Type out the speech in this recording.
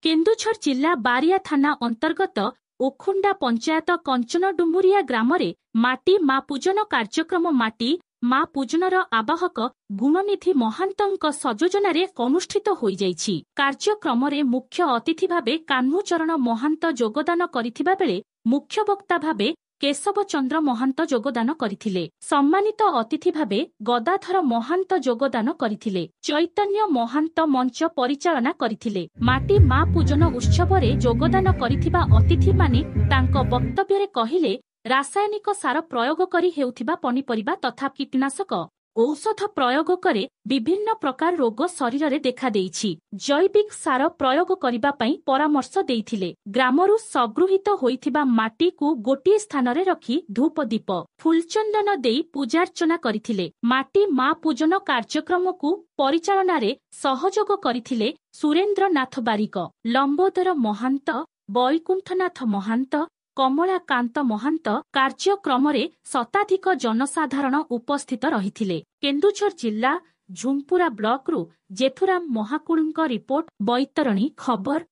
केन्दुझर जिला बारिया थाना अंतर्गत ओखुंडा पंचायत कंचन डुमुरिया ग्राम माटी मा पूजन कार्यक्रम माटी मा पूजनर आवाहक गुणनिधि महांतଙ୍କ सयोजन अनुष्ठित होई जाइछि। कार्यक्रम मुख्य अतिथि भावे कान्हूचरण महांत योगदान करिथिबा बेले मुख्य वक्ता भावे केशव चंद्र महांत योगदान करथिले। सम्मानित अतिथि भावे गदाधर महांत योगदान करथिले। चैतन्य महांत मंच परिचालना करथिले। माटी मा पूजन उत्सव रे योगदान करिथिबा अतिथि माने तांको वक्तव्य रे कहिले रासायनिक सार प्रयोग करी हेउथिबा पनिपरिबा तथा कीटनाशक औषध प्रयोग करे विभिन्न प्रकार रोग शरीर रे देखा देइछि। जैविक सार प्रयोग करिबा पई परामर्श देइथिले। ग्रामरु सगृहित होइथिबा माटी को गोटिए स्थान रे रखी धूप दीप फुलचंदन देई पूजार्चना करिथिले। माटी मा पूजन कार्यक्रम को परिचालना रे सहयोग करिथिले सुरेंद्रनाथ बारिक, लंबोदर महांत, बैकुंठनाथ महांत, कमलाकांत महांत। कार्यक्रम शताधिक जनसाधारण उपस्थित रहिथिले। केन्दुझर जिला झुम्पुरा ब्लॉक रु जेथुराम महाकुड़ुंक रिपोर्ट, बैतरणी खबर।